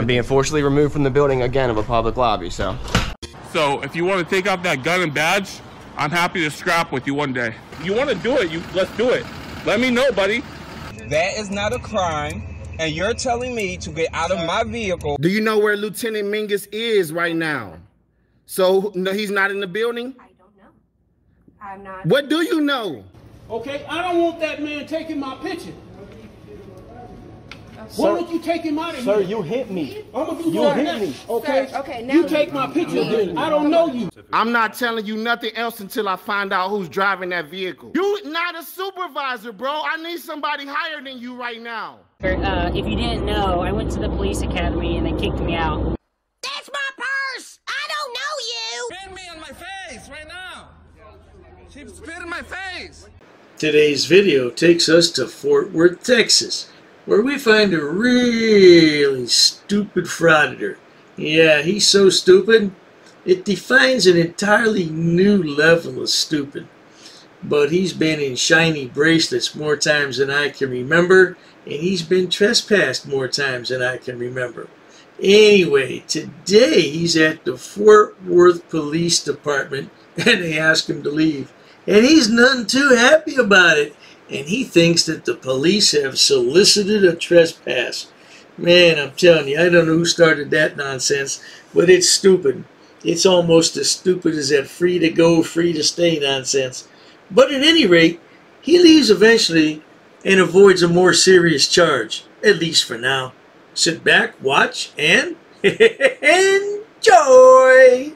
I'm being forcibly removed from the building again of a public lobby, so. So if you want to take out that gun and badge, I'm happy to scrap with you one day. You want to do it, let's do it. Let me know, buddy. That is not a crime, and you're telling me to get out of my vehicle. Do you know where Lieutenant Mingus is right now? So, no, he's not in the building? I don't know. I'm not. What do you know? Okay, I don't want that man taking my picture. Why don't you take him out of here? Sir, you hit me. You hit me. Okay? Sir, okay, now you take my picture. I don't know you. I'm not telling you nothing else until I find out who's driving that vehicle. You not a supervisor, bro. I need somebody higher than you right now. If you didn't know, I went to the police academy and they kicked me out. That's my purse! I don't know you! Spit me on my face right now. She spit in my face. Today's video takes us to Fort Worth, Texas, where we find a really stupid frauditor. Yeah, he's so stupid, it defines an entirely new level of stupid. But he's been in shiny bracelets more times than I can remember, and he's been trespassed more times than I can remember. Anyway, today he's at the Fort Worth Police Department, and they ask him to leave. And he's none too happy about it. And he thinks that the police have solicited a trespass. Man, I'm telling you, I don't know who started that nonsense, but it's stupid. It's almost as stupid as that free to go, free to stay nonsense. But at any rate, he leaves eventually and avoids a more serious charge, at least for now. Sit back, watch, and enjoy!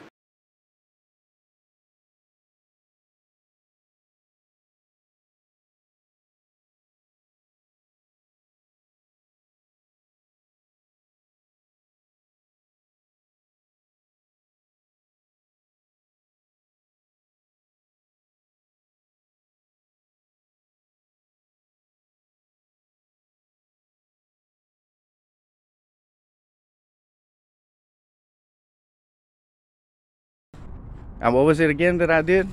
And what was it again that I did?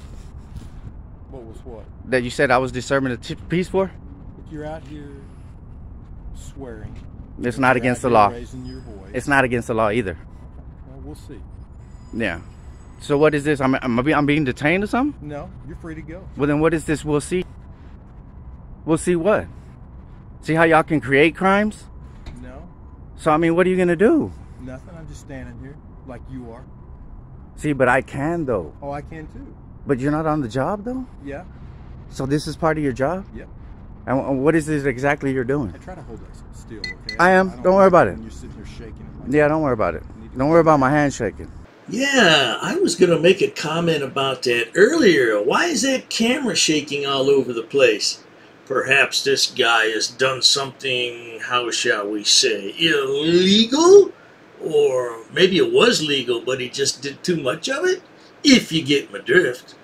What was what? That you said I was disturbing the peace for? If you're out here swearing. It's not against the law. Raising your voice. It's not against the law either. Well, we'll see. Yeah. So what is this? I'm being detained or something? No, you're free to go. Well, then what is this? We'll see. We'll see what? See how y'all can create crimes? No. So, I mean, what are you going to do? Nothing. I'm just standing here like you are. See, but I can, though. Oh, I can too. But you're not on the job, though? Yeah. So this is part of your job? Yep. And what is this exactly you're doing? I try to hold that still, okay? I am. Don't worry about it. You're sitting here shaking. Yeah, don't worry about it. Don't worry about my hand shaking. Yeah, I was going to make a comment about that earlier. Why is that camera shaking all over the place? Perhaps this guy has done something, how shall we say, illegal? Or maybe it was legal, but he just did too much of it? If you get my drift.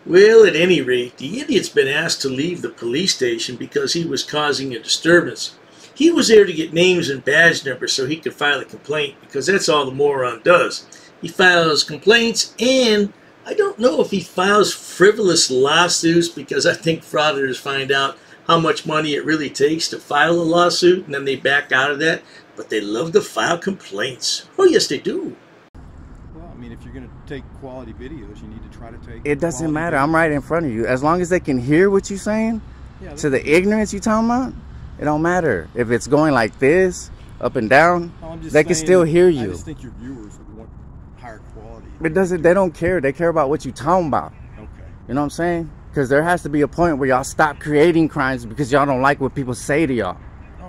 Well, at any rate, the idiot's been asked to leave the police station because he was causing a disturbance. He was there to get names and badge numbers so he could file a complaint, because that's all the moron does. He files complaints, and I don't know if he files frivolous lawsuits, because I think frauditors find out how much money it really takes to file a lawsuit, and then they back out of that. But they love to file complaints. Oh, yes, they do. Well, I mean, if you're going to take quality videos, you need to try to take It doesn't matter. I'm right in front of you. As long as they can hear what you're saying, yeah, to the ignorance you're talking about, it don't matter. If it's going like this, up and down, they can still hear you. I just think your viewers would want higher quality. It doesn't. They don't care. They care about what you're talking about. Okay. You know what I'm saying? Because there has to be a point where y'all stop creating crimes because y'all don't like what people say to y'all.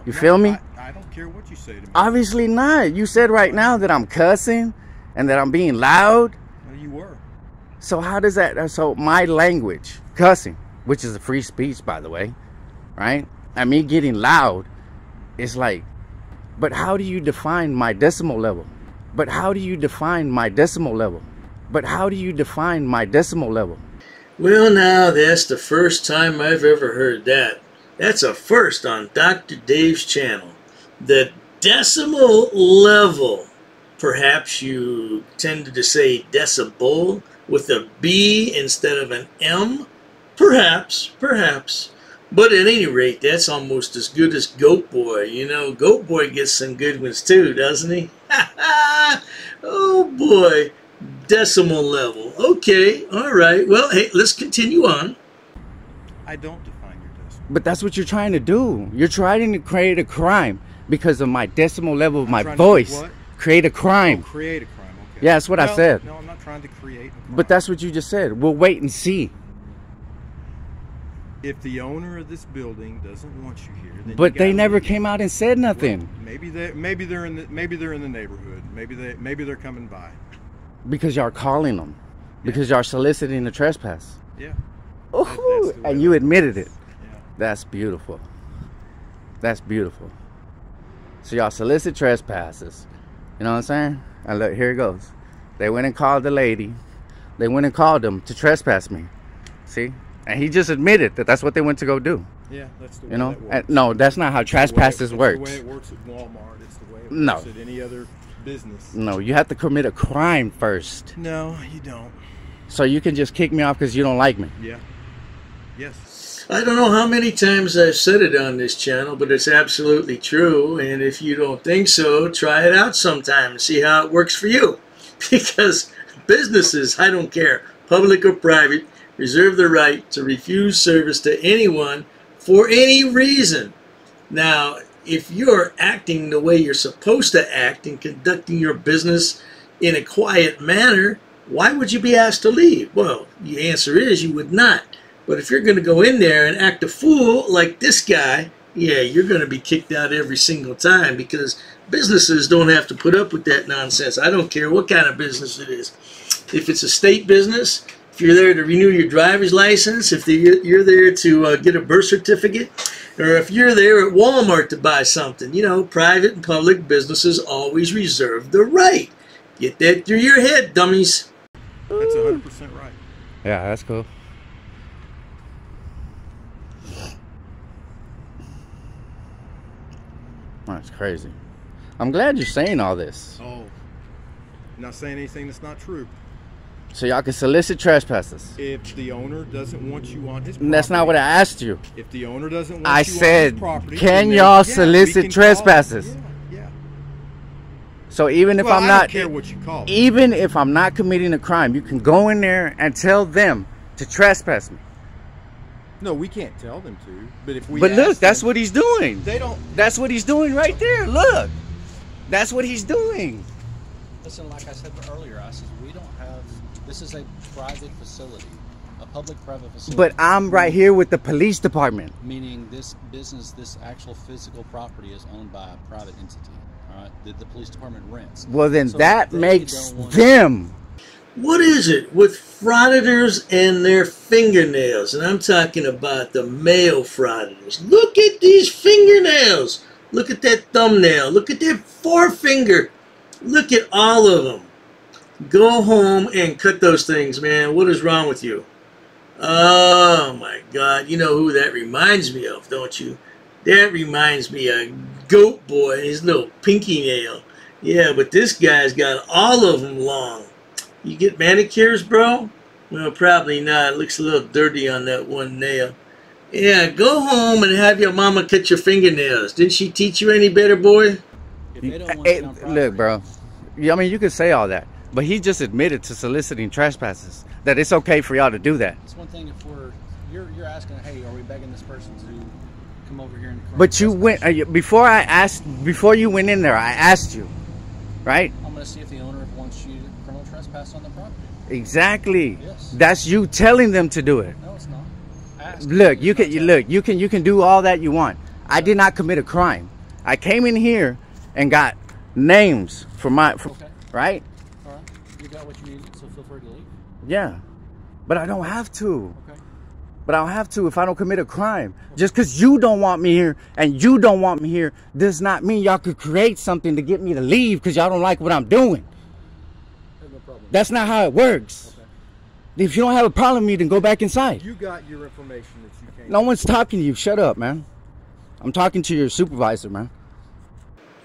You feel me? I don't care what you say to me. Obviously not. You said right now that I'm cussing and that I'm being loud. Well, you were. So how does that, so my language, cussing, which is a free speech, by the way, right? And me getting loud is like, but how do you define my decimal level? But how do you define my decimal level? But how do you define my decimal level? Well, now, that's the first time I've ever heard that. That's a first on Dr. Dave's channel. The decimal level. Perhaps you tended to say decibel with a B instead of an M? Perhaps, perhaps. But at any rate, that's almost as good as Goat Boy. You know, Goat Boy gets some good ones too, doesn't he? Oh boy, decimal level. Okay, all right. Well, hey, let's continue on. I don't define your decimal. But that's what you're trying to do. You're trying to create a crime because of my decimal level of my trying to voice. what? Create a crime. Oh, create a crime. Okay. Yeah, that's what I said. No, I'm not trying to create a crime. But that's what you just said. We'll wait and see. If the owner of this building doesn't want you here, then But you they gotta never leave. came out and said nothing. Well, maybe they're in the neighborhood. Maybe they're coming by. Because y'all calling them. Because y'all soliciting the trespass. Yeah. Ooh, That's the way and you that admitted it. Yeah. That's beautiful. That's beautiful. So y'all solicit trespasses. You know what I'm saying? And look, here it goes. They went and called the lady. They went and called them to trespass me. See? And he just admitted that that's what they went to go do. Yeah, that's the way You know? that works. And no, that's not how trespasses work. It's the way it works at Walmart. It's the way it No. works at any other business. No, you have to commit a crime first. No, you don't. So you can just kick me off because you don't like me. Yeah. Yes. I don't know how many times I've said it on this channel, but it's absolutely true. And if you don't think so, try it out sometime and see how it works for you. Because businesses, I don't care, public or private, reserve the right to refuse service to anyone for any reason. Now, if you're acting the way you're supposed to act and conducting your business in a quiet manner, why would you be asked to leave? Well, the answer is you would not. But if you're going to go in there and act a fool like this guy, yeah, you're going to be kicked out every single time, because businesses don't have to put up with that nonsense. I don't care what kind of business it is. If it's a state business, if you're there to renew your driver's license, if you're there to get a birth certificate, or if you're there at Walmart to buy something, you know, private and public businesses always reserve the right. Get that through your head, dummies. That's 100% right. Yeah, that's cool. That's crazy. I'm glad you're saying all this. Oh. Not saying anything that's not true. So y'all can solicit trespassers. If the owner doesn't want you on his property. And that's not what I asked you. If the owner doesn't want I you said, on his property, can then y'all we solicit can trespassers? call- Yeah. So even if Well, I'm I not, don't care what you call it. even if I'm not committing a crime, you can go in there and tell them to trespass me. No, we can't tell them to. But if we But look, ask that's them, what he's doing. they don't. That's what he's doing right there. Look, that's what he's doing. Listen, like I said earlier, I said we don't have. This is a private facility, a public-private facility. But I'm right here with the police department. Meaning this business, this actual physical property is owned by a private entity. All right, that the police department rents. Well, then So that they makes don't want them. What is it with frauditors and their fingernails? And I'm talking about the male frauditors. Look at these fingernails. Look at that thumbnail. Look at that forefinger. Look at all of them. Go home and cut those things, man. What is wrong with you? Oh, my God. You know who that reminds me of, don't you? That reminds me of Goat Boy and his little pinky nail. Yeah, but this guy's got all of them long. You get manicures, bro? Well, probably not. It looks a little dirty on that one nail. Yeah, go home and have your mama cut your fingernails. Didn't she teach you any better, boy? If they don't want Hey, you on property, look, bro. Yeah, I mean, you can say all that, but he just admitted to soliciting trespasses. That it's okay for y'all to do that. it's one thing if you're asking, hey, are we begging this person to come over here and? But you went before you went in there. I asked you, right? I'm going to see if the owner wants you to criminal trespass on the property. Exactly. Yes. That's you telling them to do it. No, it's not. Ask. Look, you It's not can telling. you can do all that you want. I did not commit a crime. I came in here and got names for Okay. right? All right. You got what you needed, so feel free to leave. Yeah. But I don't have to. Okay. But I don't have to if I don't commit a crime. Just because you don't want me here and you don't want me here does not mean y'all could create something to get me to leave because y'all don't like what I'm doing. No problem. That's not how it works. Okay. If you don't have a problem with me, then go back inside. You got your information that you can't. No one's talking to you. Shut up, man. I'm talking to your supervisor, man.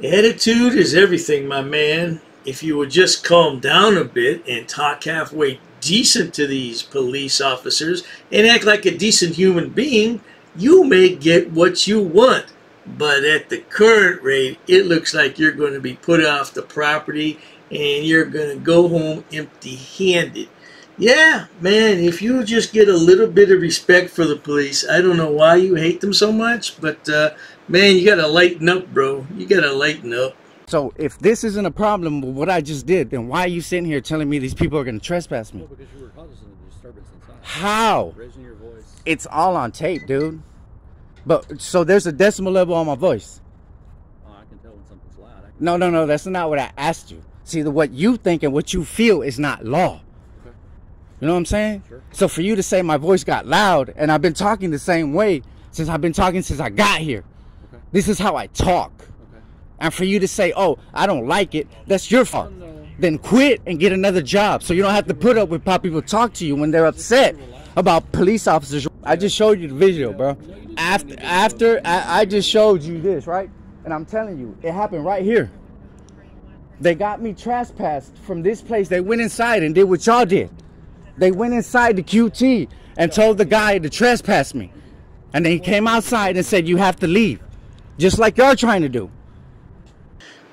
Attitude is everything, my man. If you would just calm down a bit and talk halfway decent to these police officers and act like a decent human being, you may get what you want. But at the current rate, it looks like you're going to be put off the property and you're going to go home empty-handed. Yeah, man, if you just get a little bit of respect for the police, I don't know why you hate them so much, but man, you got to lighten up, bro. You got to lighten up. So if this isn't a problem with what I just did, then why are you sitting here telling me these people are going to trespass me? No, because you were causing a disturbance inside. How? Raising your voice. It's all on tape, dude. But so there's a decimal level on my voice. Oh, I can tell when something's loud. No, that's not what I asked you. See, what you think and what you feel is not law. Okay. You know what I'm saying? Sure. So for you to say my voice got loud, and I've been talking the same way since I got here. Okay. This is how I talk. Okay. And for you to say, oh, I don't like it, that's your fault. No. Then quit and get another job so you don't have to put up with how people talk to you when they're upset about police officers. I just showed you the video, bro. After I just showed you this, right? And I'm telling you, it happened right here. They got me trespassed from this place. They went inside and did what y'all did. They went inside the QT and told the guy to trespass me. And then he came outside and said, you have to leave. Just like y'all trying to do.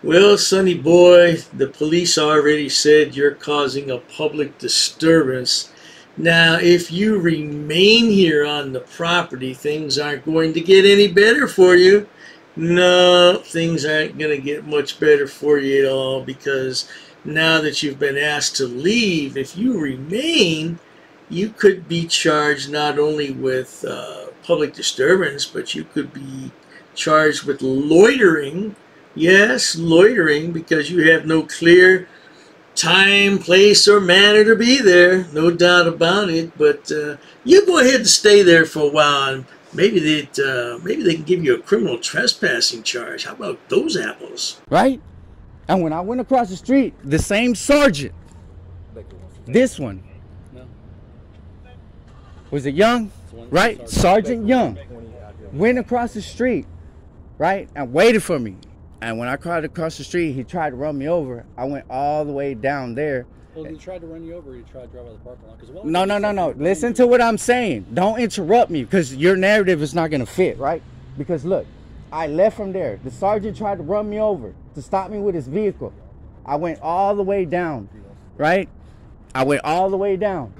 Well, sonny boy, the police already said you're causing a public disturbance. Now, if you remain here on the property, things aren't going to get any better for you. No, things aren't going to get much better for you at all, because now that you've been asked to leave, if you remain, you could be charged not only with public disturbance, but you could be charged with loitering. Yes, loitering, because you have no clear time, place, or manner to be there. No doubt about it. But you go ahead and stay there for a while, and maybe they can give you a criminal trespassing charge. How about those apples? Right? And when I went across the street, the same sergeant, this one, was it Young? Right? Sergeant Young went across the street, right, and waited for me. And when I cried across the street, he tried to run me over. I went all the way down there. Well, he tried to run you over, or you tried to drive out of the parking lot? No. Listen to what I'm saying. Don't interrupt me, because your narrative is not going to fit, right? Because look, I left from there. The sergeant tried to run me over to stop me with his vehicle. I went all the way down, right? I went all the way down,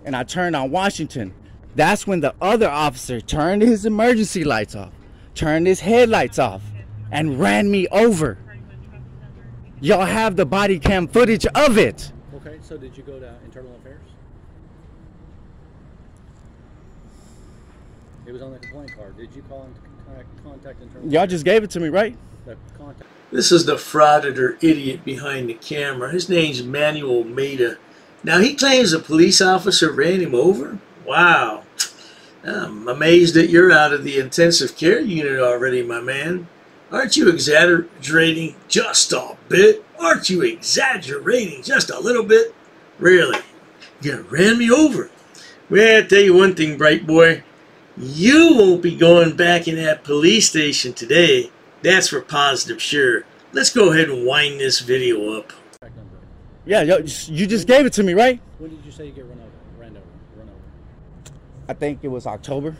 and I turned on Washington. That's when the other officer turned his emergency lights off, turned his headlights off, and ran me over. Y'all have the body cam footage of it. Okay, so did you go to Internal Affairs? It was on the complaint card. Did you call and contact Internal Affairs? Y'all just gave it to me, right? This is the Frauditor idiot behind the camera. His name's Manuel Maida. Now, he claims a police officer ran him over? Wow. I'm amazed that you're out of the intensive care unit already, my man. Aren't you exaggerating just a bit? Aren't you exaggerating just a little bit? Really? You ran me over. Well, I'll tell you one thing, bright boy. You won't be going back in that police station today. That's for positive sure. Let's go ahead and wind this video up. Yeah, you just gave it to me, right? When did you say you get run over? I think it was October.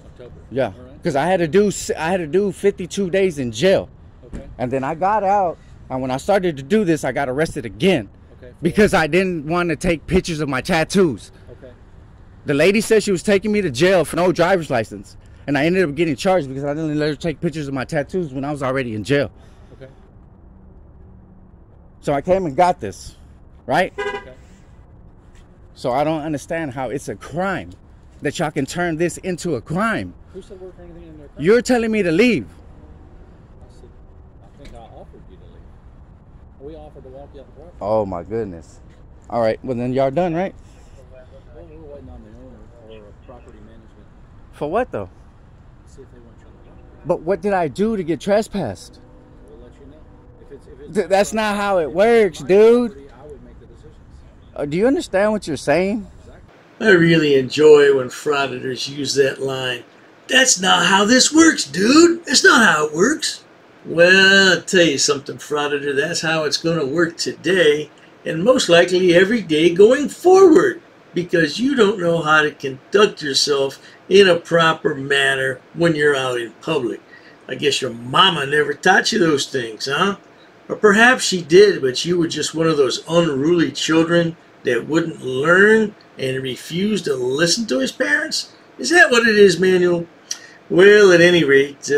October. Yeah, because I had to do 52 days in jail. Okay. And then I got out, and when I started to do this, I got arrested again. Okay. Because I didn't want to take pictures of my tattoos. Okay. The lady said she was taking me to jail for no driver's license, and I ended up getting charged because I didn't let her take pictures of my tattoos when I was already in jail. Okay. So I came and got this, right? Okay. So I don't understand how it's a crime that y'all can turn this into a crime. Who said we're turning anything into a crime? You're telling me to leave. I think I offered you to leave. We offered to walk you out the property. Oh my goodness. All right, well then y'all done, right? Well, we're waiting on the owner or property management. For what though? See if they want you on the property. But what did I do to get trespassed? We'll let you know. If it's That's not how it works, dude. I would make the decisions. Do you understand what you're saying? I really enjoy when frauditors use that line. That's not how this works, dude. That's not how it works. Well, I'll tell you something, frauditor. That's how it's going to work today, and most likely every day going forward. because you don't know how to conduct yourself in a proper manner when you're out in public. I guess your mama never taught you those things, huh? Or perhaps she did, but you were just one of those unruly children that wouldn't learn and refused to listen to his parents? Is that what it is, Manuel? Well, at any rate,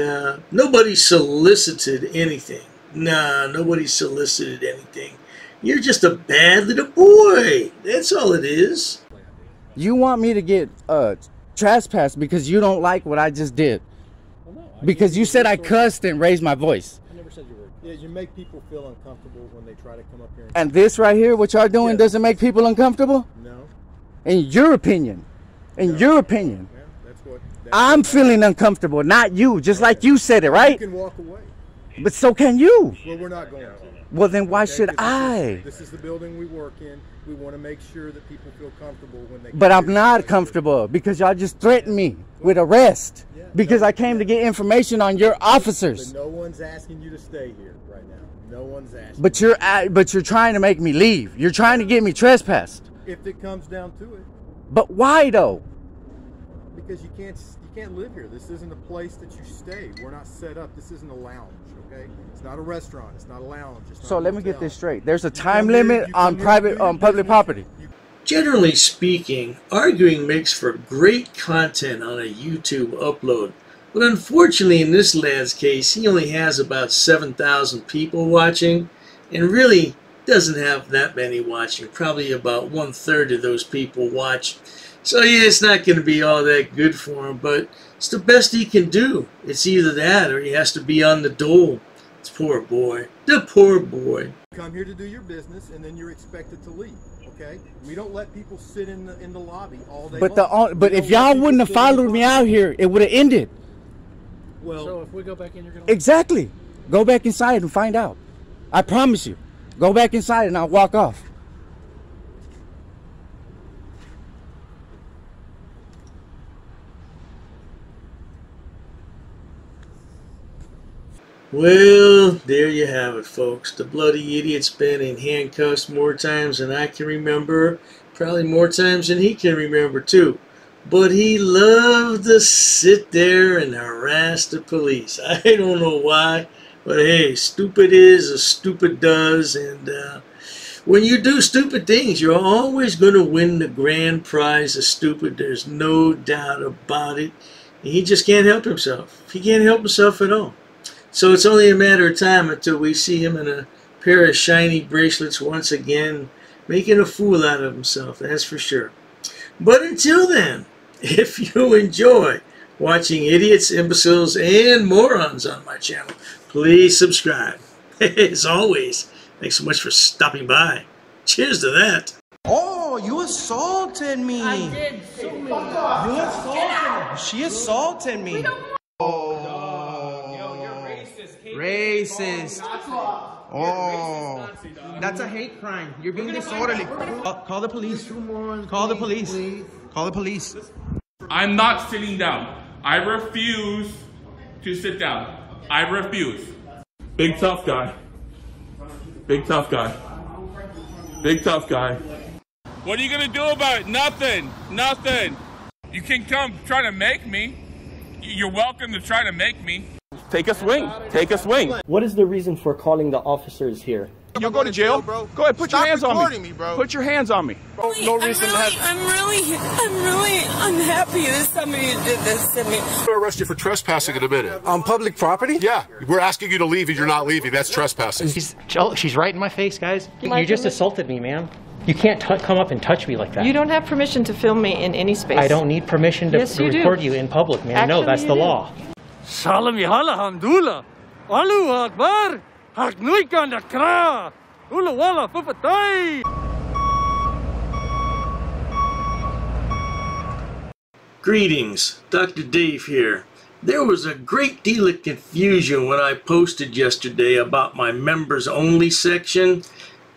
nobody solicited anything. Nah, nobody solicited anything. You're just a bad little boy. That's all it is. You want me to get trespassed because you don't like what I just did? Well, no, because you said I cussed and raised my voice. I never said you were. Yeah, you make people feel uncomfortable when they try to come up here. And this right here, what y'all doing, doesn't make people uncomfortable? No. In your opinion. In your opinion. Yeah, I'm feeling uncomfortable, not you. Just like you said it, right? You can walk away. But so can you. Well, we're not going to. Well, then why should I? This is the building we work in. We want to make sure that people feel comfortable when they come. But I'm not comfortable because y'all just threatened me with arrest because I came to get information on your officers. But no one's asking you to stay here right now. No one's asking. But you're trying to make me leave. You're trying to get me trespassed. If it comes down to it. But why though? Because you can't live here. This isn't a place that you stay. We're not set up. This isn't a lounge, okay? It's not a restaurant. It's not a lounge. It's not So a let me get hotel. this straight. There's a time limit on public property. Generally speaking, arguing makes for great content on a YouTube upload. But unfortunately, in this lad's case, he only has about 7,000 people watching, and really doesn't have that many watching. Probably about 1/3 of those people watch. So yeah, it's not going to be all that good for him, but it's the best he can do. It's either that or he has to be on the dole. It's poor boy. The poor boy. Come here to do your business, and then you're expected to leave. Okay? We don't let people sit in the lobby all day. But if y'all wouldn't have followed me out here, it would have ended. Well, so if we go back in, you're gonna Exactly. Go back inside and find out. I promise you. Go back inside and I'll walk off. Well, there you have it, folks. The bloody idiot's been in handcuffs more times than I can remember. Probably more times than he can remember, too. But he loved to sit there and harass the police. I don't know why, but hey, stupid is as stupid does. And when you do stupid things, you're always going to win the grand prize of stupid. There's no doubt about it. And he just can't help himself. He can't help himself at all. So it's only a matter of time until we see him in a pair of shiny bracelets once again, making a fool out of himself, that's for sure. But until then, if you enjoy watching idiots, imbeciles, and morons on my channel, please subscribe. As always, thanks so much for stopping by. Cheers to that. Oh, you assaulted me. I did so many. You assaulted me. She assaulted me. Racist. Oh, that's a hate crime. You're being disorderly. Call the police. Call the police. Call the police. I'm not sitting down. I refuse to sit down. I refuse. Big tough guy. Big tough guy. Big tough guy. What are you gonna do about it? Nothing. Nothing. You can come try to make me. You're welcome to try to make me. Take a swing. Take a swing. What is the reason for calling the officers here? You'll go to jail, bro. Go ahead, put your hands on me. Bro. Put your hands on me. No reason to have. I'm really unhappy that somebody did this to me. I'm gonna arrest you for trespassing in a minute. On public property? Yeah, we're asking you to leave and you're not leaving. That's trespassing. She's right in my face, guys. You just assaulted me, ma'am. You can't come up and touch me like that. You don't have permission to film me in any space. I don't need permission to record you in public, ma'am. No, that's the law. Salam yahala handula. Alu akbar. Haknuika nakra. Ula wala pupatai. Greetings, Dr. Dave here. There was a great deal of confusion when I posted yesterday about my members only section.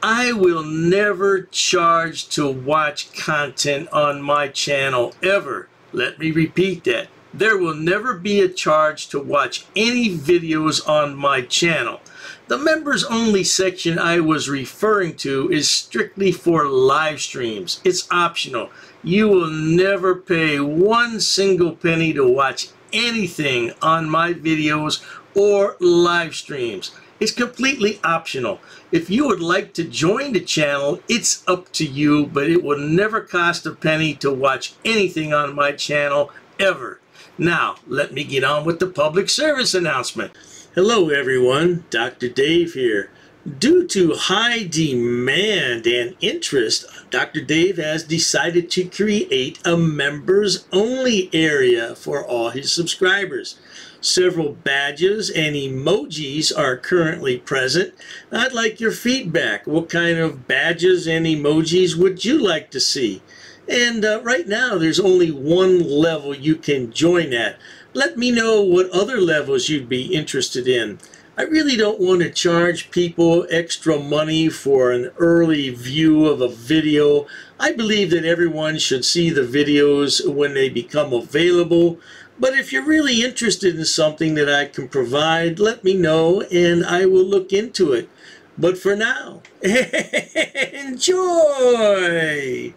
I will never charge to watch content on my channel ever. Let me repeat that. There will never be a charge to watch any videos on my channel. The members only section I was referring to is strictly for live streams. It's optional. You will never pay one single penny to watch anything on my videos or live streams. It's completely optional. If you would like to join the channel, it's up to you, but it will never cost a penny to watch anything on my channel ever. Now, let me get on with the public service announcement. Hello everyone, Dr. Dave here. Due to high demand and interest, Dr. Dave has decided to create a members-only area for all his subscribers. Several badges and emojis are currently present. I'd like your feedback. What kind of badges and emojis would you like to see? And right now, there's only one level you can join at. Let me know what other levels you'd be interested in. I really don't want to charge people extra money for an early view of a video. I believe that everyone should see the videos when they become available. But if you're really interested in something that I can provide, let me know and I will look into it. But for now, enjoy!